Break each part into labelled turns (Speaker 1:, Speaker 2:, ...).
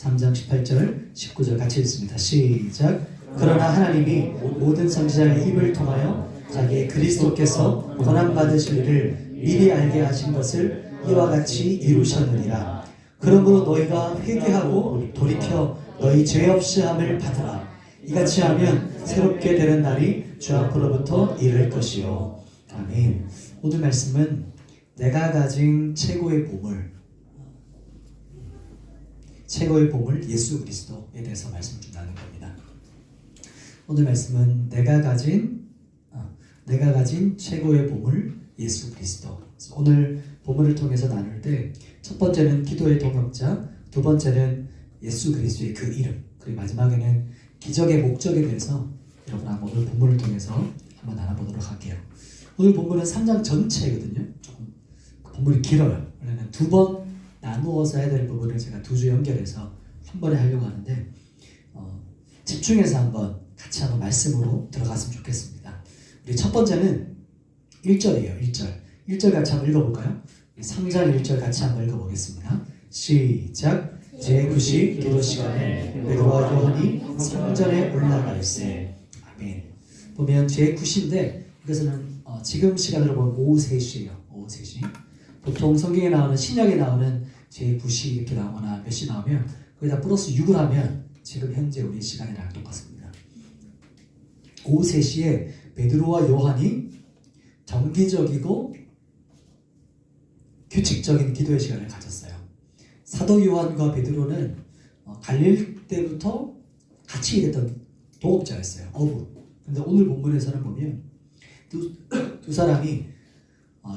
Speaker 1: 3장 18절 19절 같이 읽습니다. 시작. 그러나 하나님이 모든 선지자의 입을 통하여 자기의 그리스도께서 고난받으실 일을 미리 알게 하신 것을 이와 같이 이루셨느니라. 그러므로 너희가 회개하고 돌이켜 너희 죄 없이 함을 받으라. 이같이 하면 새롭게 되는 날이 주 앞으로부터 이를 것이요. 아멘. 오늘 말씀은 내가 가진 최고의 보물 예수 그리스도에 대해서 말씀 좀 나눌 겁니다. 오늘 말씀은 내가 가진 최고의 보물 예수 그리스도. 오늘 본문을 통해서 나눌 때 첫 번째는 기도의 동역자, 두 번째는 예수 그리스도의 그 이름, 그리고 마지막에는 기적의 목적에 대해서 여러분 오늘 본문을 통해서 한번 나눠보도록 할게요. 오늘 본문은 3장 전체거든요. 조금 본문이 길어요. 원래는 두 번 나누어서 해야 될 부분을 제가 두 주 연결해서 한 번에 하려고 하는데 집중해서 같이 한번 말씀으로 들어갔으면 좋겠습니다. 우리 첫 번째는 1절이에요. 1절 같이 한번 읽어볼까요? 3장 1절 같이 한번 읽어보겠습니다. 시작. 제9시 기도 시간에 베드로와 요한이 성전에 올라갈세. 아멘. 보면 제9시인데 이것은 지금 시간으로 보면 오후 3시예요. 오후 3시. 보통 성경에 나오는 신약에 나오는 제9시 이렇게 나오거나 몇 시 나오면 거기다 플러스 6을 하면 지금 현재 우리 시간이랑 똑같습니다. 오후 3시에 베드로와 요한이 정기적이고 규칙적인 기도의 시간을 가졌어요. 사도 요한과 베드로는 갈릴 때부터 같이 일했던 동업자였어요. 어부. 근데 오늘 본문에서는 보면 두 사람이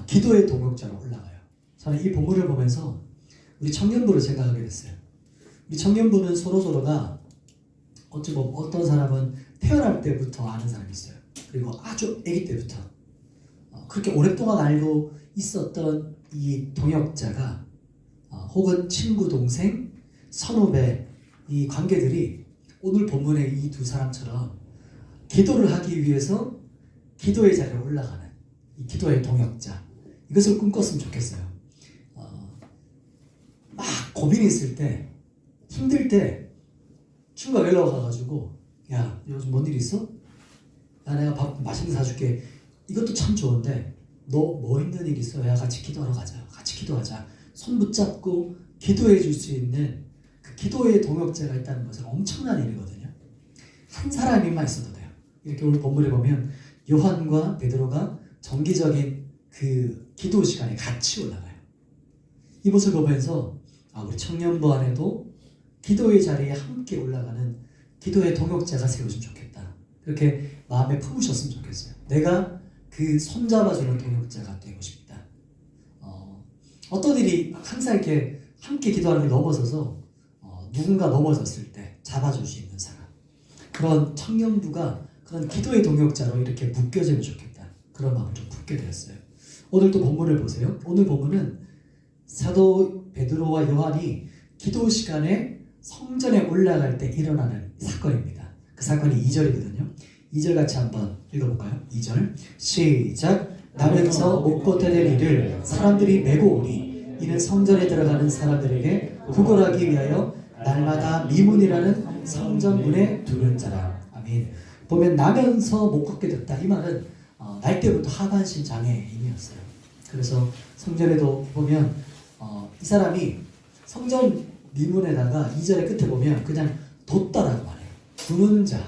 Speaker 1: 기도의 동역자로 올라가요. 저는 이 본문을 보면서 우리 청년부를 생각하게 됐어요. 우리 청년부는 서로가 어찌 보면 어떤 사람은 태어날 때부터 아는 사람이 있어요. 그리고 아주 아기 때부터 그렇게 오랫동안 알고 있었던 이 동역자가 혹은 친구, 동생, 선후배 이 관계들이 오늘 본문의 이 두 사람처럼 기도를 하기 위해서 기도의 자리에 올라가는 이 기도의 동역자, 이것을 꿈꿨으면 좋겠어요. 막 고민이 있을 때, 힘들 때 친구가 연락 와가지고 야 요즘 뭔 일 있어? 야 내가 밥 맛있는 거 사줄게. 이것도 참 좋은데 너 뭐 힘든 일 있어? 야 같이 기도하러 가자. 같이 기도하자. 손 붙잡고 기도해 줄 수 있는 그 기도의 동역자가 있다는 것은 엄청난 일이거든요. 한 사람이만 있어도 돼요. 이렇게 오늘 본문에 보면 요한과 베드로가 정기적인 그 기도 시간에 같이 올라가요. 이 모습을 보면서 우리 청년부 안에도 기도의 자리에 함께 올라가는 기도의 동역자가 세워주면 좋겠다. 그렇게 마음에 품으셨으면 좋겠어요. 내가 그 손잡아주는 동역자가 되고 싶다. 어떤 일이 항상 이렇게 함께 기도하는 걸 넘어서서 누군가 넘어졌을 때 잡아줄 수 있는 사람, 그런 청년부가 그런 기도의 동역자로 이렇게 묶여지면 좋겠다. 그런 마음을 좀 품게 되었어요. 오늘 또 본문을 보세요. 오늘 본문은 사도 베드로와 요한이 기도 시간에 성전에 올라갈 때 일어나는 사건입니다. 그 사건이 2절이거든요. 2절 같이 한번 읽어볼까요? 2절 시작. 나면서 못 걷어낼 일을 사람들이 메고 오니 이는 성전에 들어가는 사람들에게 구걸하기 위하여 날마다 미문이라는 성전문에 두는 자라. 아멘. 보면 나면서 못 걷게 됐다. 이 말은 날 때부터 하반신 장애인이었어요. 그래서 성전에도 보면 이 사람이 성전 미문에다가 2절의 끝에 보면 그냥 뒀다라고 말해요. 두는 자.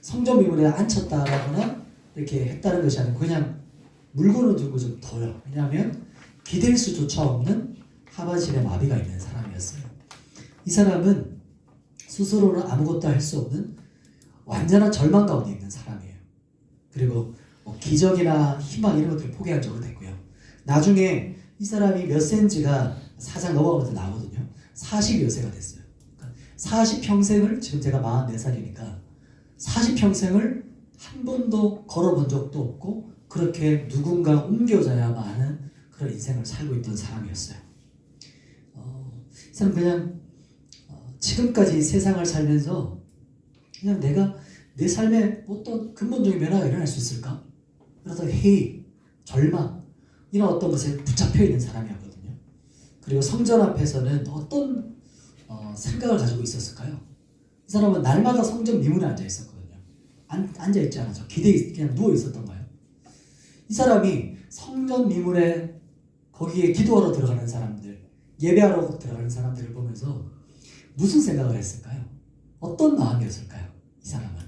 Speaker 1: 성전 미문에 앉혔다라거나 이렇게 했다는 것이 아니고 그냥 물건을 두고 좀 둬요. 왜냐하면 기댈 수조차 없는 하반신에 마비가 있는 사람이었어요. 이 사람은 스스로는 아무것도 할 수 없는 완전한 절망 가운데 있는 사람이에요. 그리고 기적이나 희망 이런 것들을 포기한 적도 됐고요. 나중에 이 사람이 몇 센치가 4장 넘어가면서 나오거든요. 40여 세가 됐어요. 그러니까 40평생을, 지금 제가 44살이니까 40평생을 한 번도 걸어본 적도 없고 그렇게 누군가 옮겨져야만 하는 그런 인생을 살고 있던 사람이었어요. 이 사람 그냥 지금까지 세상을 살면서 그냥 내가 내 삶에 어떤 근본적인 변화가 일어날 수 있을까? 그래서 회의, 절망 이런 어떤 것에 붙잡혀 있는 사람이었거든요. 그리고 성전 앞에서는 어떤 생각을 가지고 있었을까요? 이 사람은 날마다 성전 미문에 앉아 있었거든요. 앉아 있지 않아서 그냥 누워 있었던가요? 이 사람이 성전 미문에 거기에 기도하러 들어가는 사람들, 예배하러 들어가는 사람들을 보면서 무슨 생각을 했을까요? 어떤 마음이었을까요? 이 사람은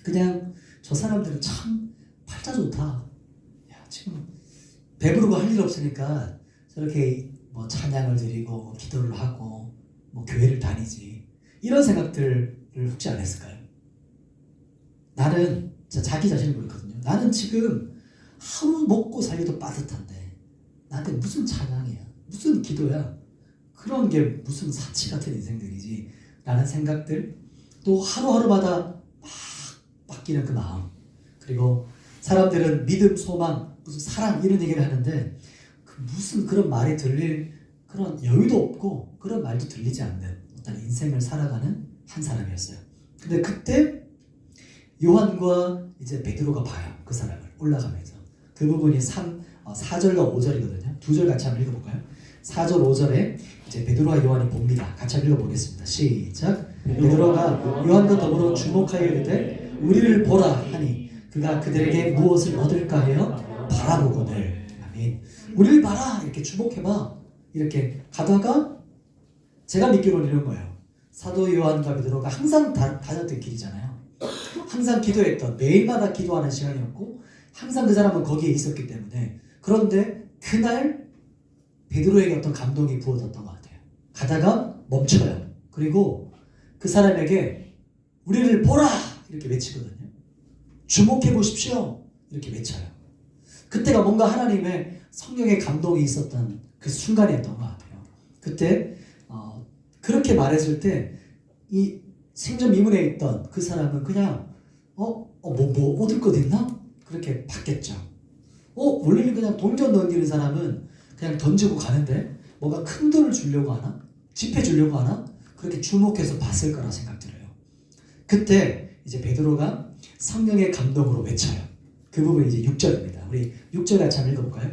Speaker 1: 그냥 저 사람들은 참 팔자 좋다. 야, 지금 배부르고 할 일 없으니까 저렇게 뭐 찬양을 드리고 기도를 하고 뭐 교회를 다니지, 이런 생각들을 혹시 안 했을까요? 나는 자기 자신을 그렇거든요. 나는 지금 하루 먹고 살기도 빠듯한데 나한테 무슨 찬양이야, 무슨 기도야, 그런 게 무슨 사치 같은 인생들이지 라는 생각들, 또 하루하루마다 막 바뀌는 그 마음, 그리고 사람들은 믿음, 소망, 무슨 사랑 이런 얘기를 하는데 무슨 그런 말이 들릴 그런 여유도 없고 그런 말도 들리지 않는 어떤 인생을 살아가는 한 사람이었어요. 근데 그때 요한과 이제 베드로가 봐요. 그 사람을 올라가면서. 그 부분이 4절과 5절이거든요. 두 절 같이 한번 읽어볼까요? 4절 5절에 이제 베드로와 요한이 봅니다. 같이 한번 읽어보겠습니다. 시작. 베드로가 요한과 더불어 주목하여 이르되 우리를 보라 하니 그가 그들에게 무엇을 얻을까 하여 바라보거늘. 아멘. 우리를 봐라, 이렇게 주목해봐, 이렇게 가다가 제가 믿기로는 이런 거예요. 사도 요한과 베드로가 항상 다녔던 길이잖아요. 항상 기도했던, 매일마다 기도하는 시간이었고 항상 그 사람은 거기에 있었기 때문에. 그런데 그날 베드로에게 어떤 감동이 부어졌던 것 같아요. 가다가 멈춰요. 그리고 그 사람에게 우리를 보라 이렇게 외치거든요. 주목해 보십시오 이렇게 외쳐요. 그때가 뭔가 하나님의 성령의 감동이 있었던 그 순간이었던 것 같아요. 그때 그렇게 말했을 때 이 생전 미문에 있던 그 사람은 그냥 뭐 얻을 것 있나? 그렇게 봤겠죠. 원래는 그냥 동전 던지는 사람은 그냥 던지고 가는데 뭔가 큰 돈을 주려고 하나? 지폐 주려고 하나? 그렇게 주목해서 봤을 거라 생각 들어요. 그때 이제 베드로가 성령의 감동으로 외쳐요. 그 부분이 이제 6절입니다. 우리 6절 같이 한번 읽어볼까요?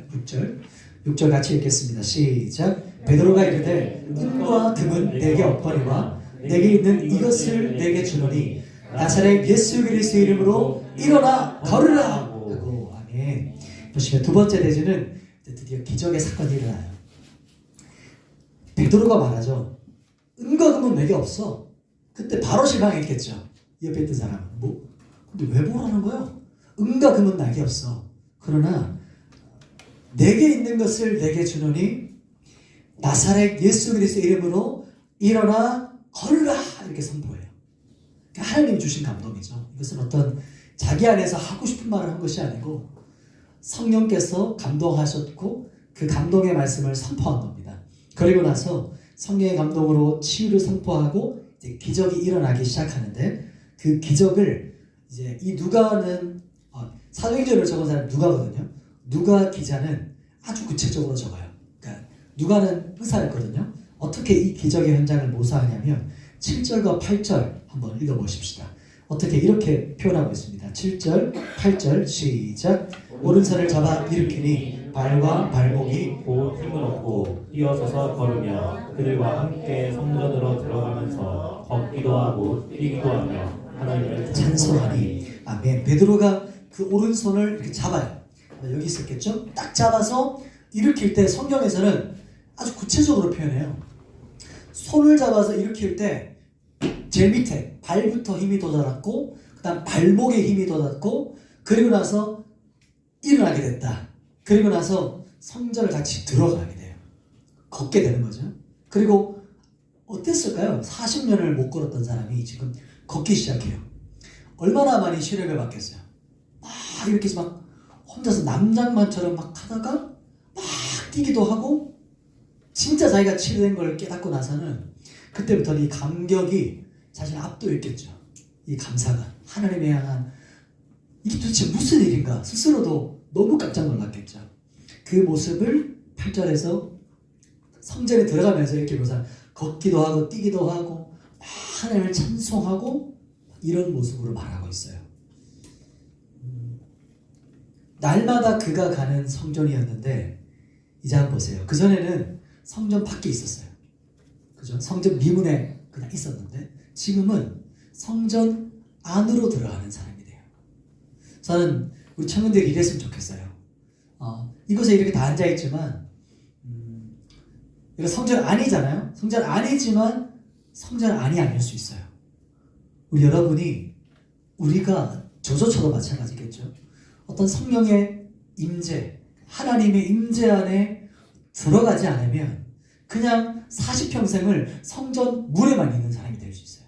Speaker 1: 6절 같이 읽겠습니다. 시작. 베드로가 이르되 은과 금은 내게 없거니와 내게 있는 이것을 내게 주노니 나사렛 예수 그리스도의 이름으로 일어나 걸으라 하고. 아멘. 보시면 두 번째 대지는 드디어 기적의 사건이 일어나요. 베드로가 말하죠. 은과 금은 내게 없어. 그때 바로 실망했겠죠. 옆에 있던 사람은 근데 왜 뭐라는 거야? 은과 금은 내게 없어. 그러나 내게 있는 것을 내게 주노니 나사렛 예수 그리스도의 이름으로 일어나 걸으라 이렇게 선포해요. 그러니까 하나님이 주신 감동이죠. 이것은 어떤 자기 안에서 하고 싶은 말을 한 것이 아니고 성령께서 감동하셨고 그 감동의 말씀을 선포한 겁니다. 그리고 나서 성령의 감동으로 치유를 선포하고 이제 기적이 일어나기 시작하는데, 그 기적을 이제 이 누가는 사도행전을 적은 사람이 누가거든요. 누가 기자는 아주 구체적으로 적어요. 그러니까 누가는 의사였거든요. 어떻게 이 기적의 현장을 묘사하냐면 7절과 8절 한번 읽어보십시다. 어떻게 이렇게 표현하고 있습니다. 7절, 8절 시작. 오른손을 잡아 일으키니 발과 발목이
Speaker 2: 곧 힘을 얻고 일어서서 걸으며 그들과 함께 성전으로 들어가면서 걷기도 하고 뛰기도 하며 하나님을
Speaker 1: 찬송하니. 아멘. 베드로가 그 오른손을 이렇게 잡아요. 여기 있었겠죠? 딱 잡아서 일으킬 때 성경에서는 아주 구체적으로 표현해요. 손을 잡아서 일으킬 때 제일 밑에 발부터 힘이 돋아났고 그 다음 발목에 힘이 돋았고 그리고 나서 일어나게 됐다. 그리고 나서 성전을 같이 들어가게 돼요. 걷게 되는 거죠. 그리고 어땠을까요? 40년을 못 걸었던 사람이 지금 걷기 시작해요. 얼마나 많이 시력을 받겠어요. 막 이렇게 해서 막 혼자서 남장만처럼 막 하다가 막 뛰기도 하고, 진짜 자기가 치료된 걸 깨닫고 나서는 그때부터 이 감격이 자신 압도했겠죠. 이 감사가 하나님에 향한 이게 도대체 무슨 일인가 스스로도 너무 깜짝 놀랐겠죠. 그 모습을 8절에서 성전에 들어가면서 이렇게 묘사, 걷기도 하고 뛰기도 하고 막 하나님을 찬송하고 이런 모습으로 말하고 있어요. 날마다 그가 가는 성전이었는데 이제 한번 보세요. 그전에는 성전 밖에 있었어요. 그죠? 성전 미문에 그냥 있었는데 지금은 성전 안으로 들어가는 사람이 돼요. 저는 우리 청년들이 이랬으면 좋겠어요. 이곳에 이렇게 다 앉아있지만 이거 성전 아니잖아요. 성전 아니지만 성전 안이 아닐 수 있어요. 우리 여러분이 우리가 저조차도 마찬가지겠죠. 어떤 성령의 임재, 하나님의 임재 안에 들어가지 않으면 그냥 40평생을 성전 문에만 있는 사람이 될 수 있어요.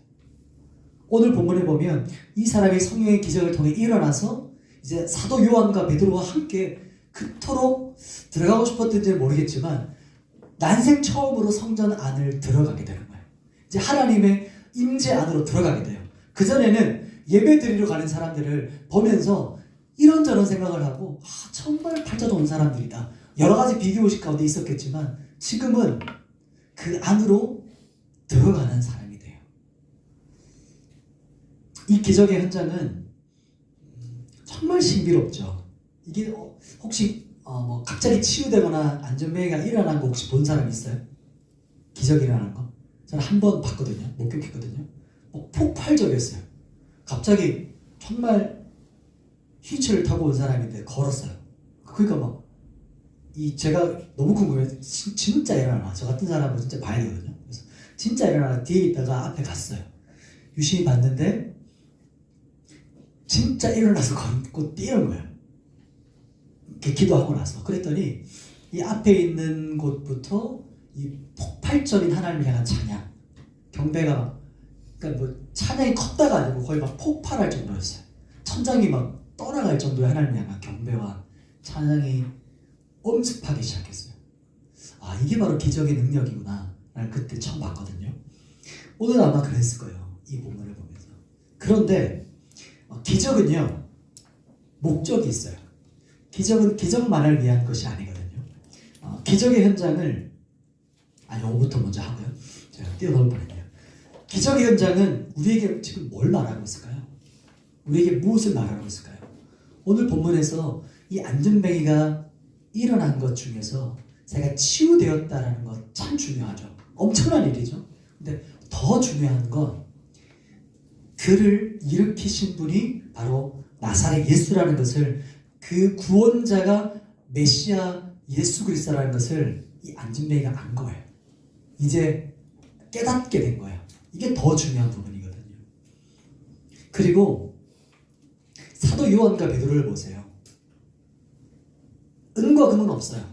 Speaker 1: 오늘 본문에 보면 이 사람이 성령의 기적을 통해 일어나서 이제 사도 요한과 베드로와 함께 그토록 들어가고 싶었던지는 모르겠지만 난생 처음으로 성전 안을 들어가게 되는 거예요. 이제 하나님의 임재 안으로 들어가게 돼요. 그전에는 예배 드리러 가는 사람들을 보면서 이런저런 생각을 하고 정말 팔자 좋은 사람들이다. 여러 가지 비교의식 가운데 있었겠지만 지금은 그 안으로 들어가는 사람이 돼요. 이 기적의 현장은 정말 신비롭죠. 이게 혹시 뭐 갑자기 치유되거나 안전뱅이가 일어난 거 혹시 본 사람 있어요? 기적이 일어나는 거? 저는 한 번 봤거든요. 목격했거든요. 폭발적이었어요. 갑자기 정말 휠체어를 타고 온 사람인데 걸었어요. 그러니까 막 제가 너무 궁금해요. 진짜 일어나나? 저 같은 사람은 진짜 봐야 되거든요. 그래서 진짜 일어나나 뒤에 있다가 앞에 갔어요. 유심히 봤는데 진짜 일어나서 걷고 뛰는 거예요. 기도하고 나서. 그랬더니 이 앞에 있는 곳부터 이 폭발적인 하나님을 향한 찬양, 경배가 그러니까 뭐 찬양이 컸다가 아니고 거의 막 폭발할 정도였어요. 천장이 막 떠나갈 정도의 하나님을 향한 경배와 찬양이 엄습하기 시작했어요. 이게 바로 기적의 능력이구나 라는 그때 처음 봤거든요. 오늘 아마 그랬을 거예요. 이 본문을 보면서. 그런데 기적은요 목적이 있어요. 기적은 기적만을 위한 것이 아니거든요. 기적의 현장을 요거부터 먼저 하고요. 제가 뛰어넘을 뻔했네요. 기적의 현장은 우리에게 지금 뭘 말하고 있을까요? 우리에게 무엇을 말하고 있을까요? 오늘 본문에서 이 안전뱅이가 일어난 것 중에서 제가 치유되었다라는 것 참 중요하죠. 엄청난 일이죠. 근데 더 중요한 건 그를 일으키신 분이 바로 나사렛 예수라는 것을, 그 구원자가 메시아 예수 그리스도라는 것을 이 안전뱅이가 안 거예요. 이제 깨닫게 된 거예요. 이게 더 중요한 부분이거든요. 그리고 사도 요한과 베드로를 보세요. 은과 금은 없어요.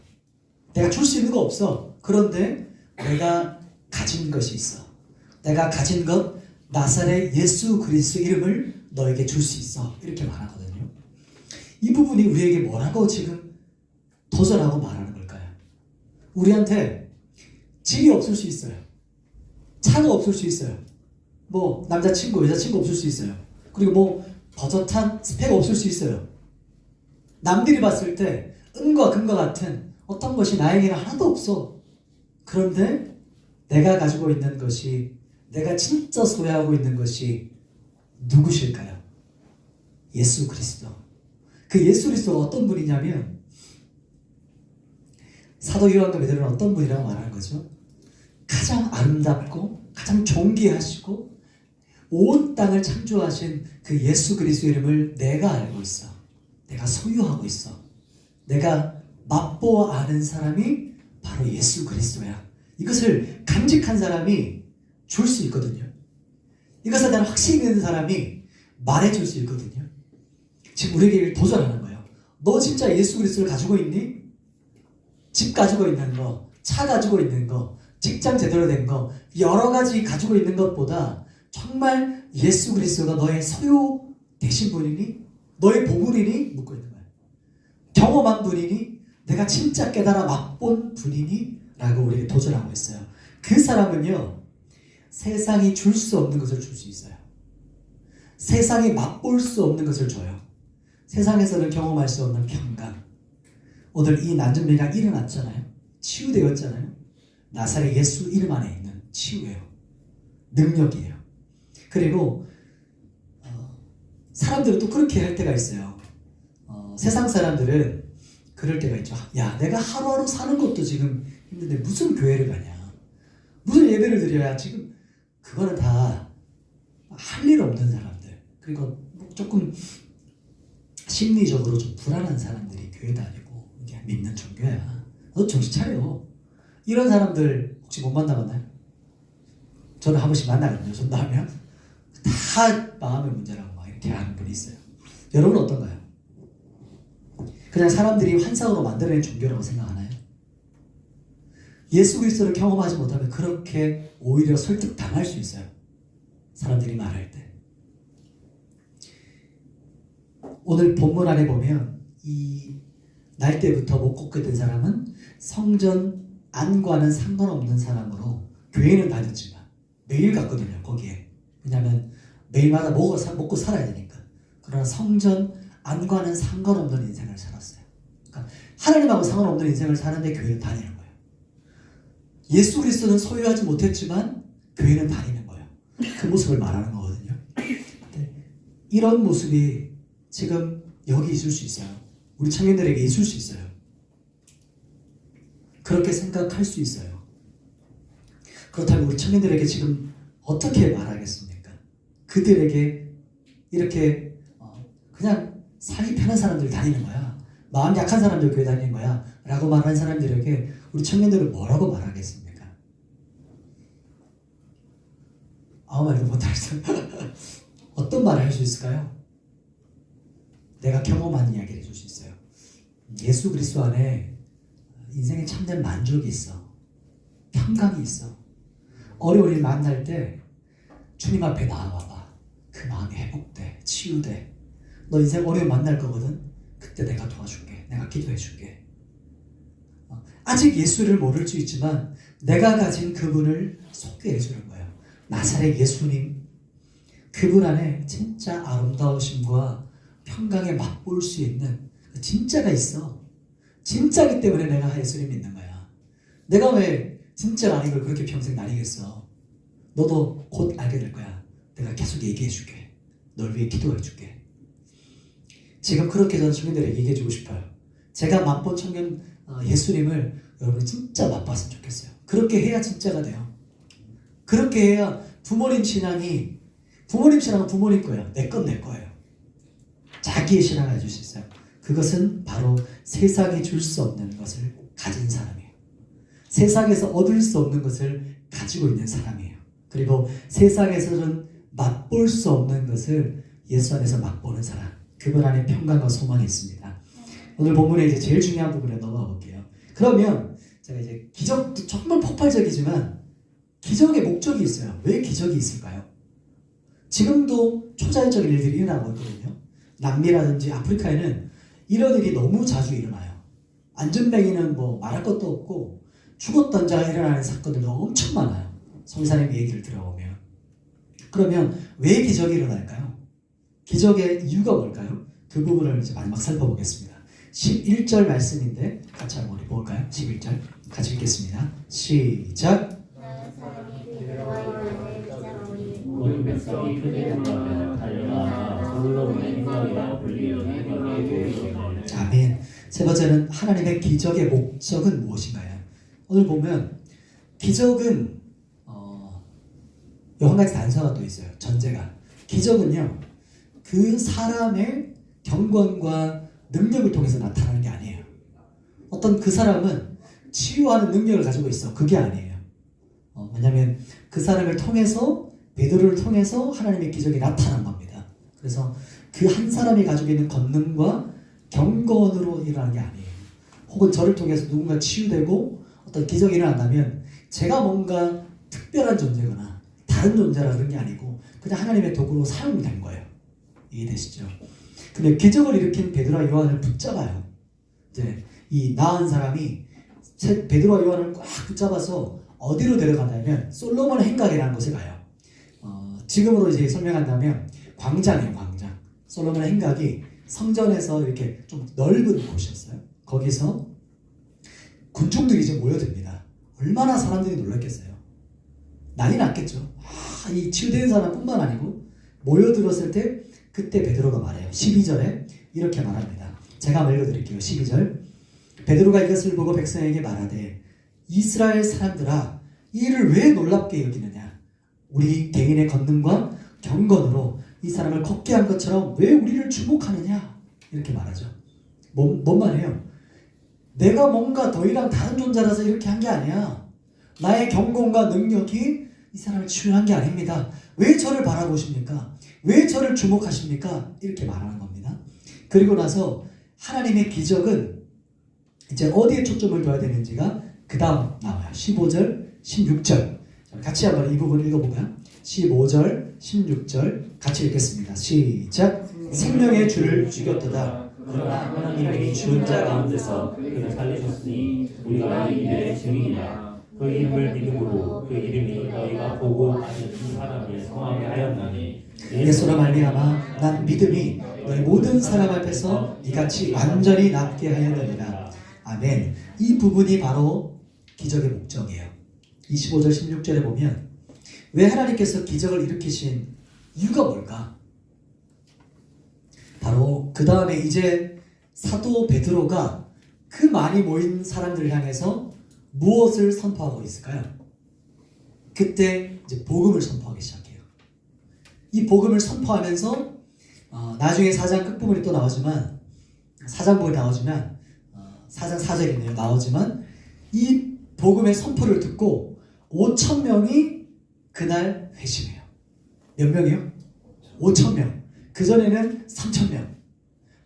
Speaker 1: 내가 줄 수 있는 거 없어. 그런데 내가 가진 것이 있어. 내가 가진 것 나사렛 예수 그리스도 이름을 너에게 줄 수 있어. 이렇게 말하거든요. 이 부분이 우리에게 뭐라고 지금 도전하고 말하는 걸까요? 우리한테 집이 없을 수 있어요. 차가 없을 수 있어요. 뭐 남자친구, 여자친구 없을 수 있어요. 그리고 뭐 버젓한 스펙 없을 수 있어요. 남들이 봤을 때 은과 금과 같은 어떤 것이 나에게는 하나도 없어. 그런데 내가 가지고 있는 것이, 내가 진짜 소유하고 있는 것이 누구실까요? 예수 그리스도. 그 예수 그리스도가 어떤 분이냐면 사도 요한과 베드로는 어떤 분이라고 말하는 거죠? 가장 아름답고 가장 존귀하시고 온 땅을 창조하신 그 예수 그리스도 이름을 내가 알고 있어. 내가 소유하고 있어. 내가 맛보아 아는 사람이 바로 예수 그리스도야. 이것을 간직한 사람이 줄 수 있거든요. 이것에 대한 확신이 있는 사람이 말해줄 수 있거든요. 지금 우리에게 도전하는 거예요. 너 진짜 예수 그리스도를 가지고 있니? 집 가지고 있는 거, 차 가지고 있는 거, 직장 제대로 된 거, 여러 가지 가지고 있는 것보다 정말 예수 그리스도가 너의 소유 되신 분이니? 너의 보물이니? 묻고 있는 거예요. 경험한 분이니? 내가 진짜 깨달아 맛본 분이니? 라고 우리에게 도전하고 있어요. 그 사람은요, 세상이 줄 수 없는 것을 줄 수 있어요. 세상이 맛볼 수 없는 것을 줘요. 세상에서는 경험할 수 없는 평강. 오늘 이 난전병이가 일어났잖아요. 치유되었잖아요. 나사렛 예수 이름 안에 있는 치유예요. 능력이에요. 그리고 사람들은 또 그렇게 할 때가 있어요. 세상 사람들은 그럴 때가 있죠. 야, 내가 하루하루 사는 것도 지금 힘든데 무슨 교회를 가냐. 무슨 예배를 드려야 지금 그거는 다 할 일 없는 사람들, 그리고 조금 심리적으로 좀 불안한 사람들이 교회 다니고 이게 믿는 종교야. 너 정신 차려. 이런 사람들 혹시 못 만나봤나요? 저는 한 번씩 만나거든요. 전도하면 다 마음의 문제라고 막 이렇게 하는 분이 있어요. 여러분은 어떤가요? 그냥 사람들이 환상으로 만들어낸 종교라고 생각하나요? 예수 그리스도를 경험하지 못하면 그렇게 오히려 설득당할 수 있어요. 사람들이 말할 때. 오늘 본문 안에 보면 이 날 때부터 못 걷게 된 사람은 성전 안과는 상관없는 사람으로 교회는 다녔지만 매일 갔거든요. 거기에. 왜냐하면 매일마다 먹고 살아야 되니까. 그러나 성전 안과는 상관없는 인생을 살았어요. 그러니까 하나님하고 상관없는 인생을 사는데 교회는 다니는 거예요. 예수 그리스도는 소유하지 못했지만 교회는 다니는 거예요. 그 모습을 말하는 거거든요. 이런 모습이 지금 여기 있을 수 있어요. 우리 청년들에게 있을 수 있어요. 그렇게 생각할 수 있어요. 그렇다면 우리 청년들에게 지금 어떻게 말하겠습니까? 그들에게 이렇게 그냥 살기 편한 사람들 다니는 거야. 마음 약한 사람들 교회 다니는 거야. 라고 말하는 사람들에게 우리 청년들은 뭐라고 말하겠습니까? 아무 말도 못하겠어. 어떤 말을 할 수 있을까요? 내가 경험한 이야기를 해줄 수 있어요. 예수 그리스도 안에 인생에 참된 만족이 있어. 평강이 있어. 어려운 일 만날 때 주님 앞에 나와봐. 그 마음이 회복돼. 치유돼. 너 인생 어려움 만날 거거든. 그때 내가 도와줄게. 내가 기도해 줄게. 아직 예수를 모를 수 있지만 내가 가진 그분을 소개해 주는 거예요. 나사렛 예수님. 그분 안에 진짜 아름다우심과 평강에 맛볼 수 있는 진짜가 있어. 진짜기 때문에 내가 예수를 믿는 거야. 내가 왜 진짜가 아닌 걸 그렇게 평생 다니겠어. 너도 곧 알게 될 거야. 내가 계속 얘기해 줄게. 널 위해 기도해 줄게. 지금 그렇게 저는 청년들에게 얘기해 주고 싶어요. 제가 맛본 청년 예수님을 여러분이 진짜 맛봤으면 좋겠어요. 그렇게 해야 진짜가 돼요. 그렇게 해야 부모님 신앙은 부모님 거예요. 내 건 내 거예요. 자기의 신앙을 가질 수 있어요. 그것은 바로 세상이 줄 수 없는 것을 가진 사람이에요. 세상에서 얻을 수 없는 것을 가지고 있는 사람이에요. 그리고 세상에서는 맛볼 수 없는 것을 예수 안에서 맛보는 사람. 그분 안에 평강과 소망이 있습니다. 오늘 본문에 이제 제일 중요한 부분에 넘어가 볼게요. 그러면 제가 이제 기적도 정말 폭발적이지만 기적의 목적이 있어요. 왜 기적이 있을까요? 지금도 초자연적인 일들이 일어나고 있거든요. 남미라든지 아프리카에는 이런 일이 너무 자주 일어나요. 안전뱅이는 뭐 말할 것도 없고 죽었던 자가 일어나는 사건들도 엄청 많아요. 성사님 얘기를 들어보면. 그러면 왜 기적이 일어날까요? 기적의 이유가 뭘까요? 그 부분을 이제 마지막 살펴보겠습니다. 11절 말씀인데 같이 한번 우리 볼까요? 11절 같이 읽겠습니다. 시작.
Speaker 2: 모든 백성이 크게 놀라며 달려나가 솔로몬의 행각이라 불리는 행각에 모이더니
Speaker 1: 아멘. 세 번째는 하나님의 기적의 목적은 무엇인가요? 오늘 보면 기적은 한 가지 단서가 또 있어요. 전제가. 기적은요. 그 사람의 경건과 능력을 통해서 나타나는 게 아니에요. 어떤 그 사람은 치유하는 능력을 가지고 있어. 그게 아니에요. 왜냐하면 그 사람을 통해서 베드로를 통해서 하나님의 기적이 나타난 겁니다. 그래서 그 한 사람이 가지고 있는 권능과 경건으로 일어나는 게 아니에요. 혹은 저를 통해서 누군가 치유되고 어떤 기적이 일어난다면 제가 뭔가 특별한 존재거나 다른 존재라 그런 게 아니고 그냥 하나님의 도구로 사용된 거예요. 이해되시죠? 근데 기적을 일으킨 베드로와 요한을 붙잡아요. 이제 이 나은 사람이 베드로와 요한을 꽉 붙잡아서 어디로 데려가냐면 솔로몬 행각이라는 곳에 가요. 지금으로 이제 설명한다면 광장이에요, 광장. 솔로몬 행각이 성전에서 이렇게 좀 넓은 곳이었어요. 거기서 군중들이 이제 모여듭니다. 얼마나 사람들이 놀랐겠어요. 난리 났겠죠. 이 치유된 사람뿐만 아니고 모여들었을 때 그때 베드로가 말해요. 12절에 이렇게 말합니다. 제가 한번 읽어드릴게요. 12절. 베드로가 이것을 보고 백성에게 말하되 이스라엘 사람들아 이 일을 왜 놀랍게 여기느냐? 우리 개인의 권능과 경건으로 이 사람을 걷게 한 것처럼 왜 우리를 주목하느냐? 이렇게 말하죠. 뭔 말이에요? 내가 뭔가 너희랑 다른 존재라서 이렇게 한 게 아니야. 나의 경건과 능력이 이 사람을 치유한 게 아닙니다. 왜 저를 바라보십니까? 왜 저를 주목하십니까? 이렇게 말하는 겁니다. 그리고 나서 하나님의 기적은 이제 어디에 초점을 둬야 되는지가 그 다음 나와요. 15절, 16절. 같이 한번 이 부분 읽어볼까요? 15절, 16절 같이 읽겠습니다. 시작. 생명의 주를 죽였도다.
Speaker 2: 그러나 하나님이 죽은 자 가운데서 그를 살리셨으니 우리가 이 일의 증인이라. 그 이름을 믿음으로 그 이름이 너희가 보고 아는 이 사람을 성하게 하였나니
Speaker 1: 예수로 말미암아 난 믿음이 너희 모든 사람 앞에서 이같이 완전히 낫게 하였느니라. 아멘. 이 부분이 바로 기적의 목적이에요. 25절 16절에 보면 왜 하나님께서 기적을 일으키신 이유가 뭘까? 바로 그 다음에 이제 사도 베드로가 그 많이 모인 사람들을 향해서 무엇을 선포하고 있을까요? 그때 이제 복음을 선포하기 시작해요. 이 복음을 선포하면서 나중에 4장 끝부분이 또 나오지만 4장 부분이 나오지만 4장 4절이네요. 나오지만 이 복음의 선포를 듣고 5,000명이 그날 회심해요. 몇 명이요? 5,000명. 그전에는 3,000명.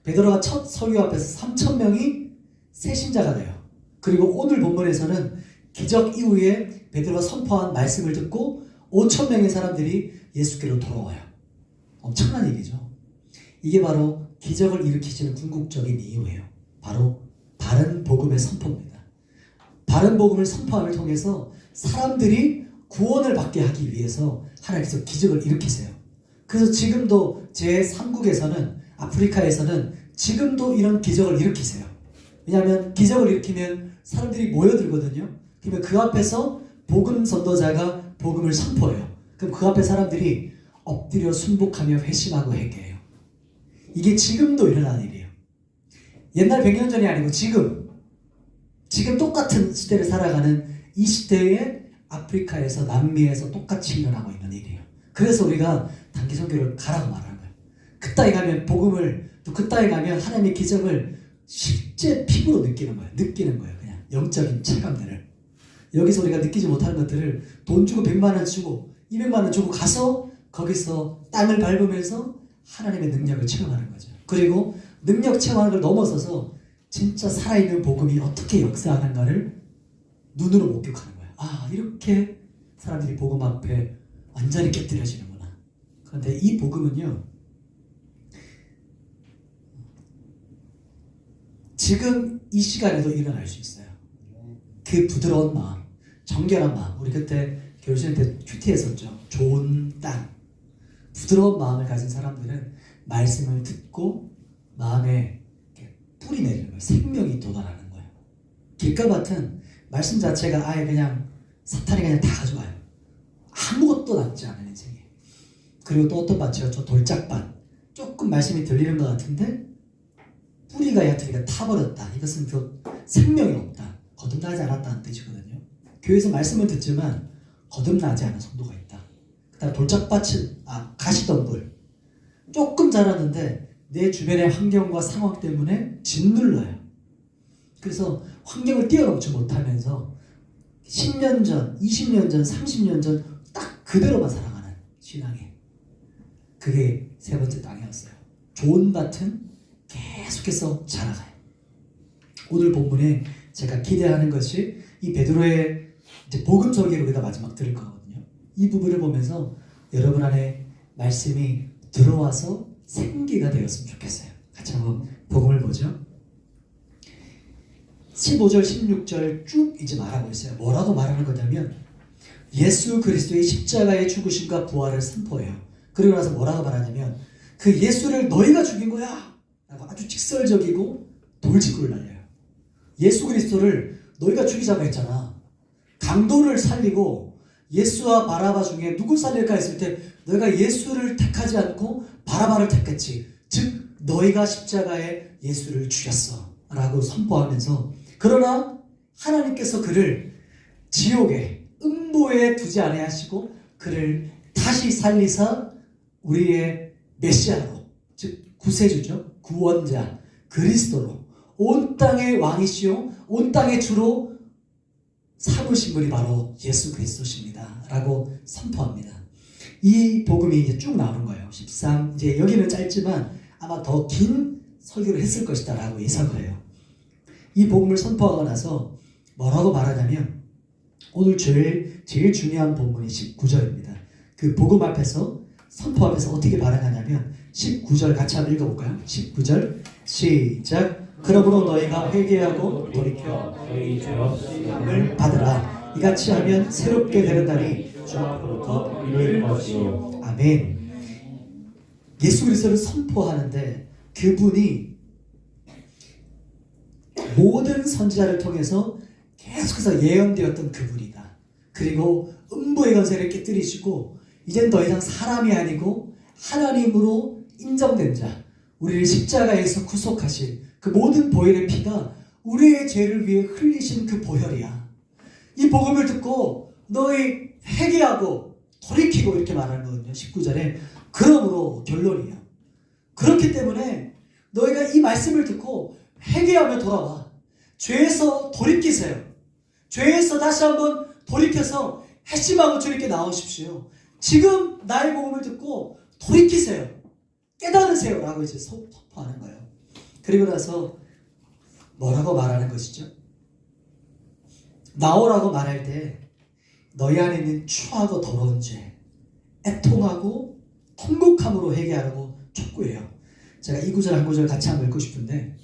Speaker 1: 베드로가 첫 설교 앞에서 3,000명이 새 신자가 돼요. 그리고 오늘 본문에서는 기적 이후에 베드로가 선포한 말씀을 듣고 5,000명의 사람들이 예수께로 돌아와요. 엄청난 일이죠. 이게 바로 기적을 일으키시는 궁극적인 이유예요. 바로 바른 복음의 선포입니다. 바른 복음을 선포함을 통해서 사람들이 구원을 받게 하기 위해서 하나님께서 기적을 일으키세요. 그래서 지금도 제3국에서는 아프리카에서는 지금도 이런 기적을 일으키세요. 왜냐하면 기적을 일으키면 사람들이 모여들거든요. 그러면 그 앞에서 복음 선도자가 복음을 선포해요. 그럼 그 앞에 사람들이 엎드려 순복하며 회심하고 회개해요. 이게 지금도 일어나는 일이에요. 옛날 100년 전이 아니고 지금 똑같은 시대를 살아가는 이 시대에 아프리카에서 남미에서 똑같이 일어나고 있는 일이에요. 그래서 우리가 단기 선교를 가라고 말하는 거예요. 그따위 가면 복음을 또 그따위 가면 하나님의 기적을 실제 피부로 느끼는 거예요. 그냥 영적인 체감들을. 여기서 우리가 느끼지 못하는 것들을 돈 주고 100만 원 주고 200만 원 주고 가서 거기서 땅을 밟으면서 하나님의 능력을 체험하는 거죠. 그리고 능력 체험하는 걸 넘어서서 진짜 살아있는 복음이 어떻게 역사하는가를 눈으로 목격하는 거예요. 아, 이렇게 사람들이 복음 앞에 완전히 깨뜨려지는구나. 그런데 이 복음은요, 지금 이 시간에도 일어날 수 있어요. 그 부드러운 마음, 정결한 마음. 우리 그때 교육시간 때 큐티 했었죠. 좋은 땅. 부드러운 마음을 가진 사람들은 말씀을 듣고 마음에 뿌리 내리는 거예요. 생명이 돋아나는 거예요. 길가밭은 말씀 자체가 아예 그냥 사탄이 그냥 다 가져가요. 아무것도 남지 않은 인생이에요. 그리고 또 어떤 밭이요? 저 돌짝밭. 조금 말씀이 들리는 것 같은데 뿌리가 얕으니까 타버렸다. 이것은 그 생명이 없다. 거듭나지 않았다는 뜻이거든요. 교회에서 말씀을 듣지만 거듭나지 않은 성도가 있다. 그 다음 돌짝밭은 가시덤불. 조금 자랐는데 내 주변의 환경과 상황 때문에 짓눌러요. 그래서 환경을 뛰어넘지 못하면서 10년 전, 20년 전, 30년 전 딱 그대로만 살아가는 신앙이. 그게 세 번째 땅이었어요. 좋은 밭은 계속해서 자라가요. 오늘 본문에 제가 기대하는 것이 이 베드로의 이제 복음 설교를 우리가 마지막 들을 거거든요. 이 부분을 보면서 여러분 안에 말씀이 들어와서 생기가 되었으면 좋겠어요. 같이 한번 복음을 보죠. 15절, 16절 쭉 이제 말하고 있어요. 뭐라고 말하는 거냐면 예수 그리스도의 십자가의 죽으심과 부활을 선포해요. 그리고 나서 뭐라고 말하냐면 그 예수를 너희가 죽인 거야 라고 아주 직설적이고 돌직구를 날려요. 예수 그리스도를 너희가 죽이자고 했잖아. 강도를 살리고 예수와 바라바 중에 누구 살릴까 했을 때 너희가 예수를 택하지 않고 바라바를 택했지. 즉 너희가 십자가에 예수를 죽였어 라고 선포하면서, 그러나 하나님께서 그를 지옥에 음부에 두지 아니하시고 그를 다시 살리사 우리의 메시아로, 즉 구세주죠, 구원자 그리스도로 온 땅의 왕이시오 온 땅의 주로 삼으신 분이 바로 예수 그리스도십니다 라고 선포합니다. 이 복음이 이제 쭉 나오는 거예요. 13, 이제 여기는 짧지만 아마 더 긴 설교를 했을 것이다 라고 예상을 해요. 이 복음을 선포하고 나서 뭐라고 말하냐면 오늘 제일 중요한 본문이 19절입니다. 그 복음 앞에서 선포 앞에서 어떻게 반응하냐면 19절 같이 한번 읽어볼까요? 19절 시작. 그러므로 너희가 회개하고 돌이켜
Speaker 2: 너희 죄 없이
Speaker 1: 을 받으라. 이같이 하면 새롭게 되는 날이
Speaker 2: 주 앞으로부터 이룰 것이요.
Speaker 1: 아멘. 예수 그리스도를 선포하는데 그분이 모든 선지자를 통해서 계속해서 예언되었던 그분이다. 그리고 음부의 권세를 깨뜨리시고 이젠 더 이상 사람이 아니고 하나님으로 인정된 자, 우리를 십자가에서 구속하신 그 모든 보혈의 피가 우리의 죄를 위해 흘리신 그 보혈이야. 이 복음을 듣고 너희 회개하고 돌이키고 이렇게 말하는 거거든요. 19절에 그러므로 결론이에요. 그렇기 때문에 너희가 이 말씀을 듣고 회개하며 돌아와. 죄에서 돌이키세요. 죄에서 다시 한번 돌이켜서 핵심하고 주님께 나오십시오. 지금 나의 복음을 듣고 돌이키세요. 깨달으세요. 라고 이제 선포하는 거예요. 그리고 나서 뭐라고 말하는 것이죠? 나오라고 말할 때 너희 안에 있는 추하고 더러운 죄, 애통하고 통곡함으로 회개하라고 촉구해요. 제가 이 구절 한 구절 같이 한번 읽고 싶은데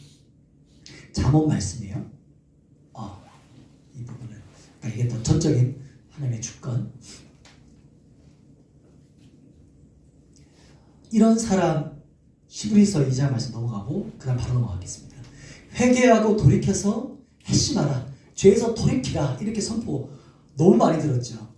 Speaker 1: 잠언 말씀이에요. 이 부분은 그러니까 이게 더 전적인 하나님의 주권. 이런 사람 히브리서 2장 말씀 넘어가고 그 다음 바로 넘어가겠습니다. 회개하고 돌이켜서 회심하라. 죄에서 돌이키라. 이렇게 선포 너무 많이 들었죠.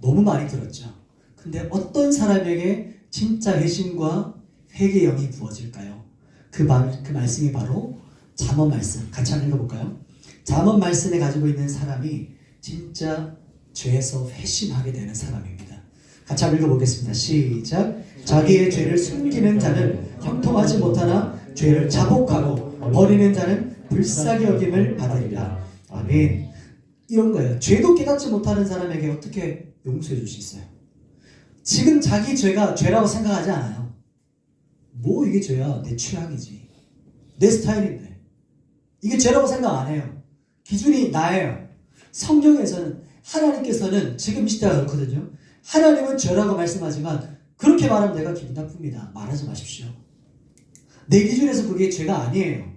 Speaker 1: 너무 많이 들었죠. 근데 어떤 사람에게 진짜 회심과 회개의 영이 부어질까요? 그 말씀이 바로 잠언 말씀. 같이 한번 읽어볼까요? 잠언 말씀에 가지고 있는 사람이 진짜 죄에서 회심하게 되는 사람입니다. 같이 한번 읽어보겠습니다. 시작. 자기의 죄를 숨기는 자는 형통하지 못하나 죄를 자복하고 버리는 자는 불쌍히 여김을 받으리라. 아멘. 이런 거예요. 죄도 깨닫지 못하는 사람에게 어떻게 용서해 줄 수 있어요? 지금 자기 죄가 죄라고 생각하지 않아요. 뭐 이게 죄야? 내 취향이지. 내 스타일인데. 이게 죄라고 생각 안 해요. 기준이 나예요. 성경에서는 하나님께서는 지금 이 시대가 그렇거든요. 하나님은 죄라고 말씀하지만 그렇게 말하면 내가 기분 나쁩니다. 말하지 마십시오. 내 기준에서 그게 죄가 아니에요.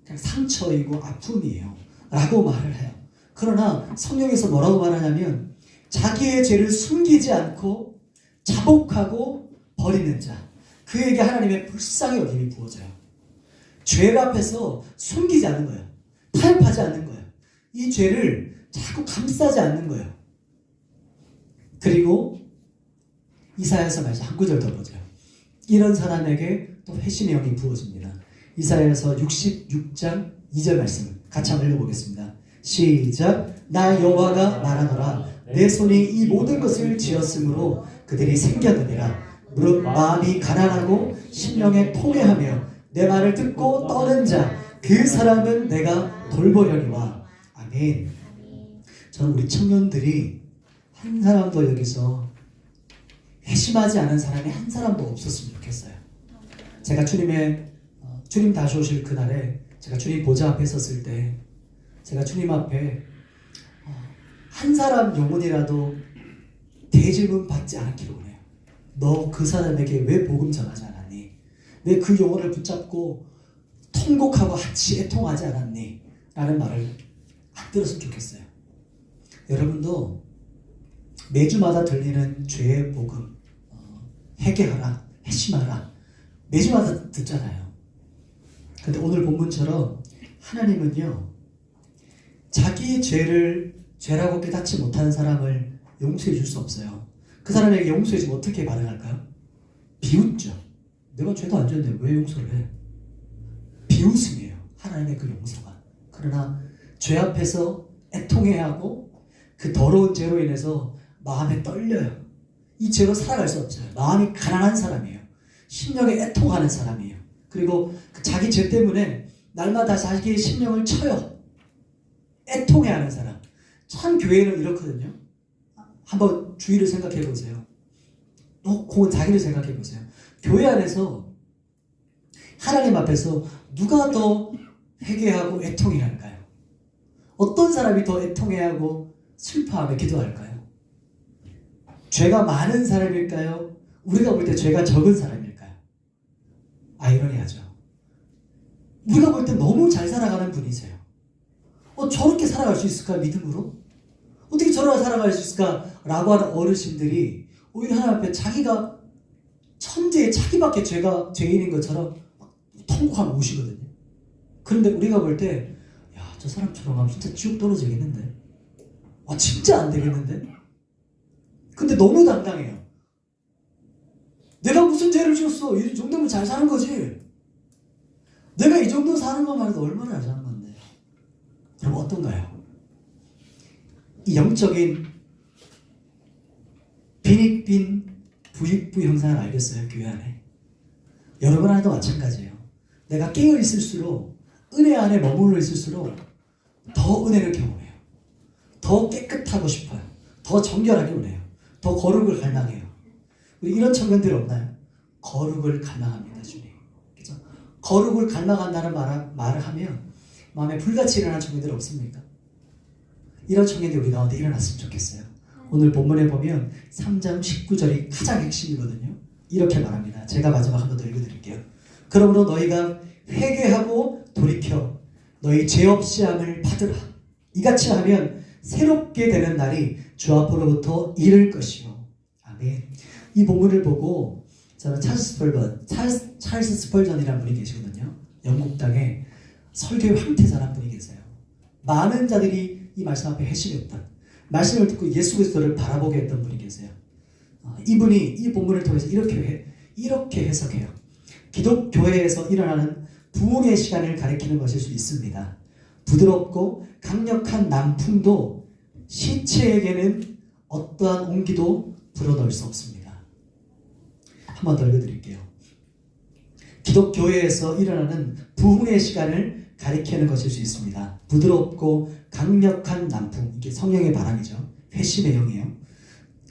Speaker 1: 그냥 상처이고 아픔이에요. 라고 말을 해요. 그러나 성경에서 뭐라고 말하냐면 자기의 죄를 숨기지 않고 자복하고 버리는 자, 그에게 하나님의 불쌍히 여김이 부어져요. 죄 앞에서 숨기지 않는 거예요. 타협하지 않는 거예요. 이 죄를 자꾸 감싸지 않는 거예요. 그리고 이사야서 말씀 한 구절 더 보죠. 이런 사람에게 또 회심의 영이 부어집니다. 이사야서 66장 2절 말씀 같이 한번 읽어보겠습니다. 시작. 나 여호와가 말하노라. 내 손이 이 모든 것을 지었으므로 그들이 생겨느니라. 무릇 마음이 가난하고 심령에 통회하며 내 말을 듣고 떠는 자, 그 사람은 내가 돌보려니와. 아멘. 저는 우리 청년들이 한 사람도 여기서 회심하지 않은 사람이 한 사람도 없었으면 좋겠어요. 제가 주님 다시 오실 그날에 제가 주님 보좌 앞에 섰을 때 제가 주님 앞에 한 사람 영혼이라도 대질문 받지 않기를 원해요. 너 그 사람에게 왜 복음 전하지 않았니? 왜 그 영혼을 붙잡고 통곡하고 같이 애통하지 않았니? 라는 말을 안 들었으면 좋겠어요. 여러분도 매주마다 들리는 죄의 복음, 회개하라, 회심하라, 매주마다 듣잖아요. 근데 오늘 본문처럼 하나님은요, 자기의 죄를 죄라고 깨닫지 못하는 사람을 용서해 줄 수 없어요. 그 사람에게 용서해 주면 어떻게 반응할까요? 비웃죠. 내가 죄도 안 지었는데 왜 용서를 해? 비웃음이에요. 하나님의 그 용서가. 그러나 죄 앞에서 애통해야 하고 그 더러운 죄로 인해서 마음에 떨려요. 이 죄로 살아갈 수 없어요. 마음이 가난한 사람이에요. 심령에 애통하는 사람이에요. 그리고 그 자기 죄 때문에 날마다 자기의 심령을 쳐요. 애통해하는 사람. 참 교회는 이렇거든요. 한번 주위를 생각해 보세요. 혹은 자기를 생각해 보세요. 교회 안에서 하나님 앞에서 누가 더 회개하고 애통해야 할까요? 어떤 사람이 더 애통해하고 슬퍼하며 기도할까요? 죄가 많은 사람일까요? 우리가 볼 때 죄가 적은 사람일까요? 아이러니하죠. 우리가 볼 때 너무 잘 살아가는 분이세요. 저렇게 살아갈 수 있을까? 믿음으로? 어떻게 저렇게 살아갈 수 있을까? 라고 하는 어르신들이 오히려 하나님 앞에 자기가 천재의 자기밖에 죄인인 것처럼 통곡하며 우시거든요. 그런데 우리가 볼 때, 야, 저 사람처럼 하면 진짜 지옥 떨어지겠는데? 진짜 안 되겠는데? 근데 너무 당당해요. 내가 무슨 죄를 지었어? 이 정도면 잘 사는 거지. 내가 이 정도 사는 것만 해도 얼마나 잘 사는 건데. 그럼 어떤가요? 이 영적인 빈익빈 부익부 형상을 알겠어요? 교회 안에. 여러분 안에도 마찬가지예요. 내가 깨어 있을수록 은혜 안에 머물러 있을수록 더 은혜를 경험해요. 더 깨끗하고 싶어요. 더 정결하게 원해요. 더 거룩을 갈망해요. 우리 이런 청년들 없나요? 거룩을 갈망합니다, 주님. 그죠? 거룩을 갈망한다는 말을 하면 마음에 불같이 일어나는 청년들 없습니까? 이런 청년들이 우리 가운데 일어났으면 좋겠어요. 오늘 본문에 보면 3장 19절이 가장 핵심이거든요. 이렇게 말합니다. 제가 마지막 한 번 더 읽어드릴게요. 그러므로 너희가 회개하고 돌이켜 너희 죄 없이 함을 받으라. 이같이 하면 새롭게 되는 날이 주 앞으로부터 이를 것이요. 아멘. 이 본문을 보고 저는 찰스 스펄전이라는 분이 계시거든요. 영국 땅에 설교의 황태자라는 분이 계세요. 많은 자들이 이 말씀 앞에 회심했던, 말씀을 듣고 예수 그리스도를 바라보게 했던 분이 계세요. 이분이 이 본문을 통해서 이렇게 해석해요. 기독교회에서 일어나는 부흥의 시간을 가리키는 것일 수 있습니다. 부드럽고 강력한 남풍도 시체에게는 어떠한 온기도 불어넣을 수 없습니다. 한 번 더 읽어드릴게요. 기독교회에서 일어나는 부흥의 시간을 가리키는 것일 수 있습니다. 부드럽고 강력한 남풍, 이게 성령의 바람이죠. 회심의 영이에요.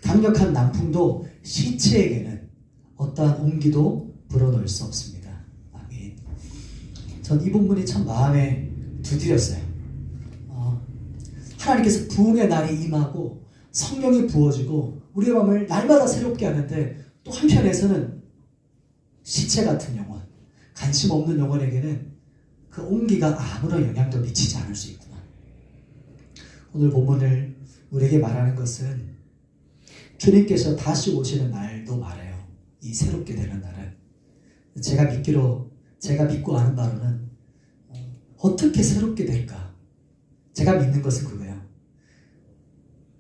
Speaker 1: 강력한 남풍도 시체에게는 어떠한 온기도 불어넣을 수 없습니다. 아멘. 전 이 본문이 참 마음에 두드렸어요. 하나님께서 부흥의 날이 임하고 성령이 부어지고 우리의 마음을 날마다 새롭게 하는데 또 한편에서는 시체 같은 영혼, 관심 없는 영혼에게는 그 온기가 아무런 영향도 미치지 않을 수 있구나. 오늘 본문을 우리에게 말하는 것은 주님께서 다시 오시는 날도 말해요. 이 새롭게 되는 날은. 제가 믿고 아는 바로는 어떻게 새롭게 될까? 제가 믿는 것은 그거예요.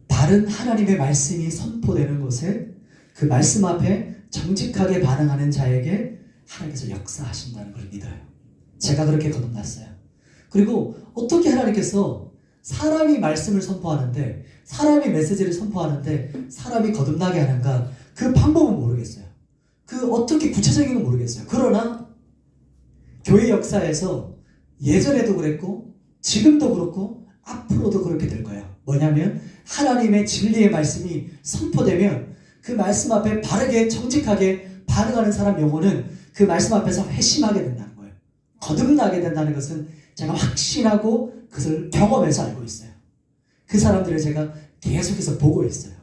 Speaker 1: 바른 하나님의 말씀이 선포되는 곳에 그 말씀 앞에 정직하게 반응하는 자에게 하나님께서 역사하신다는 걸 믿어요. 제가 그렇게 거듭났어요. 그리고 어떻게 하나님께서 사람이 말씀을 선포하는데, 사람이 메시지를 선포하는데 사람이 거듭나게 하는가, 그 방법은 모르겠어요. 그 어떻게 구체적인 건 모르겠어요. 그러나 교회 역사에서 예전에도 그랬고 지금도 그렇고 앞으로도 그렇게 될 거예요. 뭐냐면 하나님의 진리의 말씀이 선포되면 그 말씀 앞에 바르게 정직하게 반응하는 사람 영혼은 그 말씀 앞에서 회심하게 된다는 거예요. 거듭나게 된다는 것은 제가 확신하고 그것을 경험해서 알고 있어요. 그 사람들을 제가 계속해서 보고 있어요.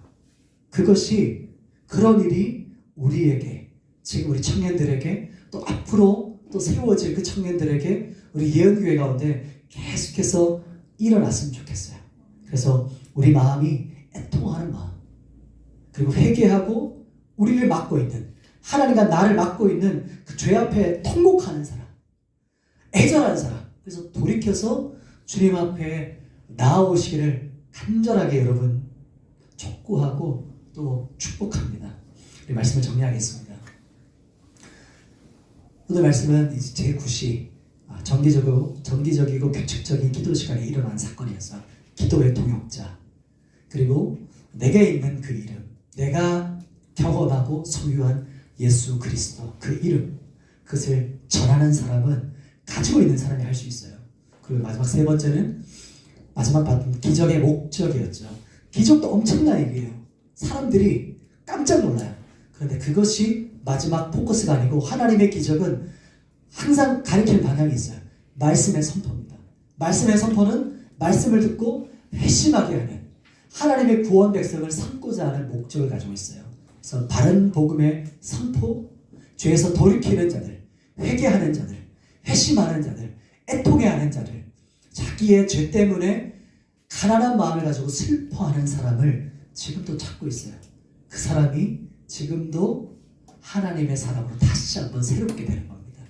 Speaker 1: 그것이, 그런 일이 우리에게, 지금 우리 청년들에게, 또 앞으로 또 세워질 그 청년들에게 우리 예언교회 가운데 계속해서 일어났으면 좋겠어요. 그래서 우리 마음이 애통하는 마음, 그리고 회개하고 우리를 맡고 있는, 하나님과 나를 맡고 있는 그 죄 앞에 통곡하는 사람, 애절한 사람, 그래서 돌이켜서 주님 앞에 나아오시기를 간절하게 여러분 촉구하고 또 축복합니다. 우리 말씀을 정리하겠습니다. 오늘 말씀은 이제 제9시 정기적이고 규칙적인 기도 시간에 일어난 사건이어서 기도의 동역자, 그리고 내게 있는 그 이름, 내가 경험하고 소유한 예수 그리스도 그 이름, 그것을 전하는 사람은 가지고 있는 사람이 할 수 있어요. 그리고 마지막 세 번째는 마지막 받은 기적의 목적이었죠. 기적도 엄청난 얘기예요. 사람들이 깜짝 놀라요. 그런데 그것이 마지막 포커스가 아니고 하나님의 기적은 항상 가리키는 방향이 있어요. 말씀의 선포입니다. 말씀의 선포는 말씀을 듣고 회심하게 하는 하나님의 구원 백성을 삼고자 하는 목적을 가지고 있어요. 그래서 바른 복음의 선포, 죄에서 돌이키는 자들, 회개하는 자들, 회심하는 자들, 애통해하는 자들, 자기의 죄 때문에 가난한 마음을 가지고 슬퍼하는 사람을 지금도 찾고 있어요. 그 사람이 지금도 하나님의 사람으로 다시 한번 새롭게 되는 겁니다.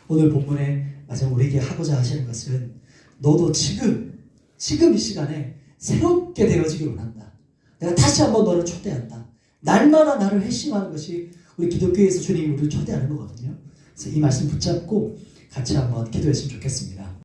Speaker 1: 오늘 본문에 마지막 우리에게 하고자 하시는 것은 너도 지금 이 시간에 새롭게 되어지길 원한다. 내가 다시 한번 너를 초대한다. 날마다 나를 회심하는 것이 우리 기독교에서 주님이 우리를 초대하는 거거든요. 그래서 이 말씀 붙잡고 같이 한번 기도했으면 좋겠습니다.